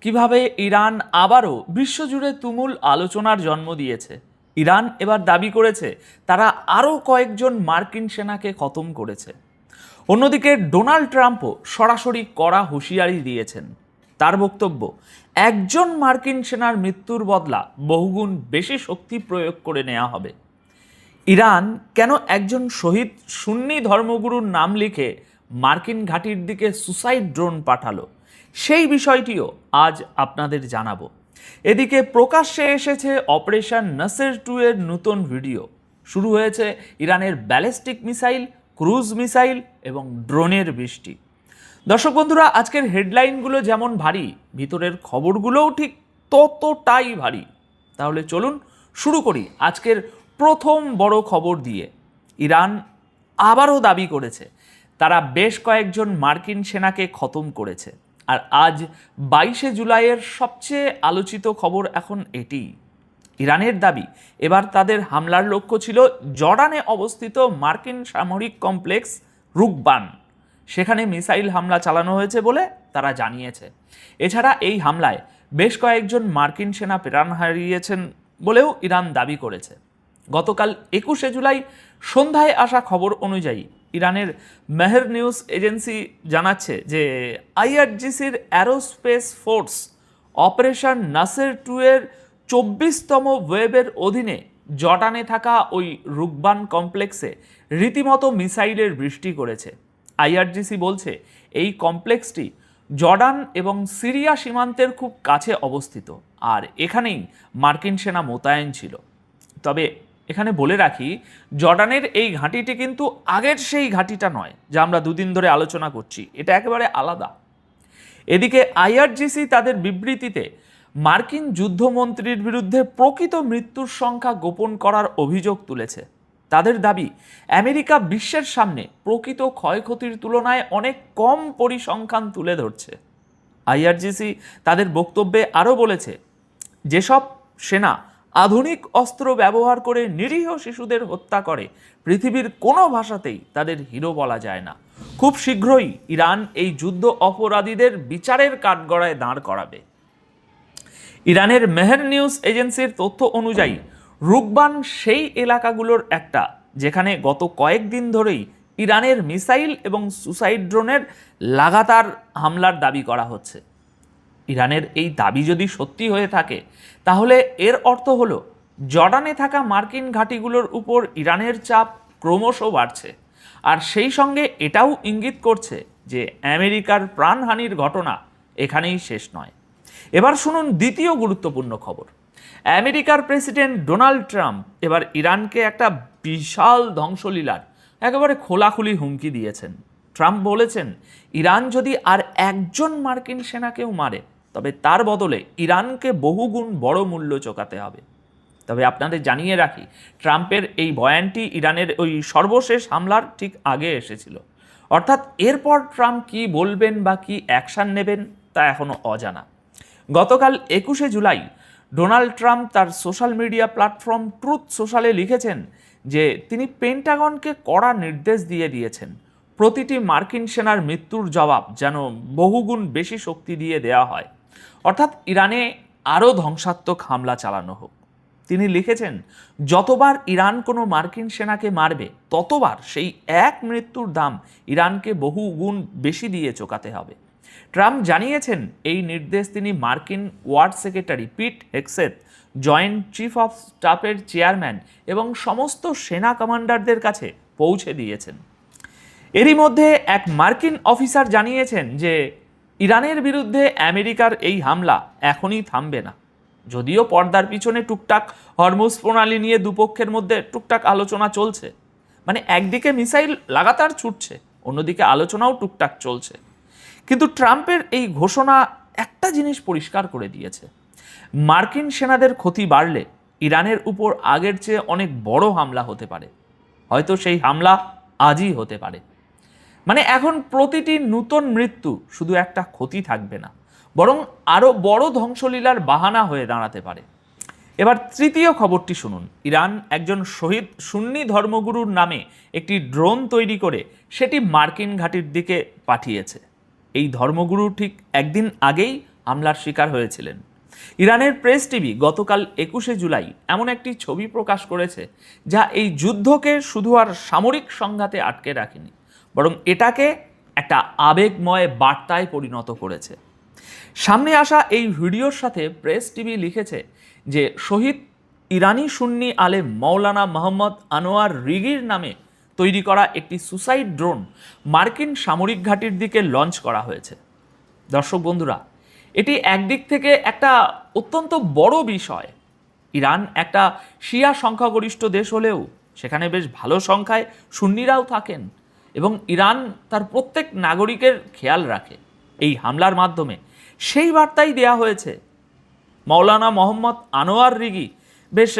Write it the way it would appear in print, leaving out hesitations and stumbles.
কিভাবে ইরান আবারও বিশ্বজুড়ে তুমুল আলোচনার জন্ম দিয়েছে। ইরান এবার দাবি করেছে তারা আরও কয়েকজন মার্কিন সেনাকে খতম করেছে। অন্যদিকে ডোনাল্ড ট্রাম্পও সরাসরি কড়া হুঁশিয়ারি দিয়েছেন। তার বক্তব্য, একজন মার্কিন সেনার মৃত্যুর বদলা বহুগুণ বেশি শক্তি প্রয়োগ করে নেওয়া হবে। ইরান কেন একজন শহীদ সুন্নি ধর্মগুরুর নাম লিখে মার্কিন ঘাঁটির দিকে সুসাইড ড্রোন পাঠালো, সেই বিষয়টিও আজ আপনাদের জানাবো। এদিকে প্রকাশ্যে এসেছে অপারেশন নাসের 2 এর নতুন ভিডিও। শুরু হয়েছে ইরানের ব্যালিস্টিক মিসাইল, ক্রুজ মিসাইল এবং ড্রোনের বৃষ্টি। দর্শক বন্ধুরা, আজকের হেডলাইনগুলো যেমন ভারী, ভিতরের খবরগুলোও ঠিক ততটাই ভারী। তাহলে চলুন শুরু করি আজকের প্রথম বড় খবর দিয়ে। ইরান আবারও দাবি করেছে তারা বেশ কয়েকজন মার্কিন সেনাকে খতম করেছে। আর আজ 22শে জুলাইয়ের সবচেয়ে আলোচিত খবর এখন এটি। ইরানের দাবি এবার তাদের হামলার লক্ষ্য ছিল জর্ডানে অবস্থিত মার্কিন সামরিক কমপ্লেক্স রুকবান। সেখানে মিসাইল হামলা চালানো হয়েছে বলে তারা জানিয়েছে। এছাড়া এই হামলায় বেশ কয়েকজন মার্কিন সেনা প্রাণ হারিয়েছেন বলেও ইরান দাবি করেছে। গতকাল 21শে জুলাই সন্ধ্যায় আসা খবর অনুযায়ী ইরানের মেহের নিউজ এজেন্সি জানাচ্ছে যে আইআরজিসির অ্যারোস্পেস ফোর্স অপারেশন নাসের 2 এর 24তম ওয়েবের অধীনে জর্ডানে থাকা ওই রুকবান কমপ্লেক্সে রীতিমতো মিসাইলের বৃষ্টি করেছে। আইআরজিসি বলছে এই কমপ্লেক্সটি জর্ডান এবং সিরিয়া সীমান্তের খুব কাছে অবস্থিত, আর এখানেই মার্কিন সেনা মোতায়েন ছিল। তবে এখানে বলে রাখি, জর্ডানের এই ঘাঁটিটি কিন্তু আগের সেই ঘাঁটিটা নয় যা আমরা দুদিন ধরে আলোচনা করছি, এটা একেবারে আলাদা। এদিকে আইআরজিসি তাদের বিবৃতিতে মার্কিন যুদ্ধমন্ত্রীর বিরুদ্ধে প্রকৃত মৃত্যুর সংখ্যা গোপন করার অভিযোগ তুলেছে। তাদের দাবি আমেরিকা বিশ্বের সামনে প্রকৃত ক্ষয়ক্ষতির তুলনায় অনেক কম পরিসংখ্যান তুলে ধরছে। আইআরজিসি তাদের বক্তব্যে আরও বলেছে, যেসব সেনা আধুনিক অস্ত্র ব্যবহার করে নিরীহ শিশুদের হত্যা করে, পৃথিবীর কোনো ভাষাতেই তাদের হিরো বলা যায় না। খুব শীঘ্রই ইরান এই যুদ্ধ অপরাধীদের বিচারের কাঠগড়ায় দাঁড় করাবে। ইরানের মেহের নিউজ এজেন্সির তথ্য অনুযায়ী রুকবান সেই এলাকাগুলোর একটা যেখানে গত কয়েকদিন ধরেই ইরানের মিসাইল এবং সুসাইড ড্রোনের লাগাতার হামলার দাবি করা হচ্ছে। ইরানের এই দাবি যদি সত্যি হয়ে থাকে, তাহলে এর অর্থ হলো জর্ডানে থাকা মার্কিন ঘাঁটিগুলোর উপর ইরানের চাপ ক্রমশ বাড়ছে। আর সেই সঙ্গে এটাও ইঙ্গিত করছে যে আমেরিকার প্রাণহানির ঘটনা এখানেই শেষ নয়। এবার শুনুন দ্বিতীয় গুরুত্বপূর্ণ খবর। আমেরিকার প্রেসিডেন্ট ডোনাল্ড ট্রাম্প এবার ইরানকে একটা বিশাল ধ্বংসলীলার একেবারে খোলাখুলি হুমকি দিয়েছেন। ট্রাম্প বলেছেন, ইরান যদি আর একজন মার্কিন সেনাকেও মারে, তবে তার বদলে ইরানকে বহুগুণ বড় মূল্য চোকাতে হবে। তবে আপনাদের জানিয়ে রাখি, ট্রাম্পের এই বয়ানটি ইরানের ওই সর্বশেষ হামলার ঠিক আগে এসেছিল। অর্থাৎ এরপর ট্রাম্প কি বলবেন বা কি অ্যাকশন নেবেন তা এখনও অজানা। গতকাল 21শে জুলাই ডোনাল্ড ট্রাম্প তার সোশ্যাল মিডিয়া প্ল্যাটফর্ম ট্রুথ সোশ্যালে লিখেছেন যে তিনি পেন্টাগনকে কড়া নির্দেশ দিয়েছেন প্রতিটি মার্কিন সেনার মৃত্যুর জবাব যেন বহুগুণ বেশি শক্তি দিয়ে দেওয়া হয়, অর্থাৎ ইরানে আরও ধ্বংসাত্মক হামলা চালানো হোক। তিনি লিখেছেন, যতবার ইরান কোনো মার্কিন সেনাকে মারবে, ততবার সেই এক মৃত্যুর দাম ইরানকে বহু গুণ বেশি দিয়ে চোকাতে হবে। ট্রাম্প জানিয়েছেন এই নির্দেশ তিনি মার্কিন war secretary Pete Hegseth, joint chief of স্টাফের চেয়ারম্যান এবং সমস্ত সেনা কমান্ডারদের কাছে পৌঁছে দিয়েছেন। এরই মধ্যে এক মার্কিন অফিসার জানিয়েছেন যে ইরানের বিরুদ্ধে আমেরিকার এই হামলা এখনই থামবে না। যদিও পর্দার পিছনে টুকটাক হরমুজ প্রণালী নিয়ে দুপক্ষের মধ্যে টুকটাক আলোচনা চলছে, মানে একদিকে মিসাইল লাগাতার ছুটছে, অন্যদিকে আলোচনাও টুকটাক চলছে। কিন্তু ট্রাম্পের এই ঘোষণা একটা জিনিস পরিষ্কার করে দিয়েছে, মার্কিন সেনাদের ক্ষতি বাড়লে ইরানের উপর আগের চেয়ে অনেক বড় হামলা হতে পারে। হয়তো সেই হামলা আজই হতে পারে। মানে এখন প্রতিটি নূতন মৃত্যু শুধু একটা ক্ষতি থাকবে না, বরং আরও বড় ধ্বংসলীলার বাহানা হয়ে দাঁড়াতে পারে। এবার তৃতীয় খবরটি শুনুন। ইরান একজন শহীদ সুন্নি ধর্মগুরুর নামে একটি ড্রোন তৈরি করে সেটি মার্কিন ঘাঁটির দিকে পাঠিয়েছে। এই ধর্মগুরু ঠিক একদিন আগেই হামলার শিকার হয়েছিলেন। ইরানের প্রেস টিভি গতকাল 21শে জুলাই এমন একটি ছবি প্রকাশ করেছে যা এই যুদ্ধকে শুধু আর সামরিক সংঘাতে আটকে রাখেনি, বরং এটাকে একটা আবেগময় বার্তায় পরিণত করেছে। সামনে আসা এই ভিডিওর সাথে প্রেস টিভি লিখেছে যে শহীদ ইরানি সুন্নি আলেম মৌলানা মোহাম্মদ আনোয়ার রিগির নামে তৈরি করা একটি সুসাইড ড্রোন মার্কিন সামরিক ঘাঁটির দিকে লঞ্চ করা হয়েছে। দর্শক বন্ধুরা, এটি একদিক থেকে একটা অত্যন্ত বড় বিষয়। ইরান একটা শিয়া সংখ্যাগরিষ্ঠ দেশ হলেও সেখানে বেশ ভালো সংখ্যায় সুন্নিরাও থাকেন এবং ইরান তার প্রত্যেক নাগরিকের খেয়াল রাখে। এই হামলার মাধ্যমে সেই বার্তাই দেয়া হয়েছে। মৌলানা মোহাম্মদ আনোয়ার রিগি বেশ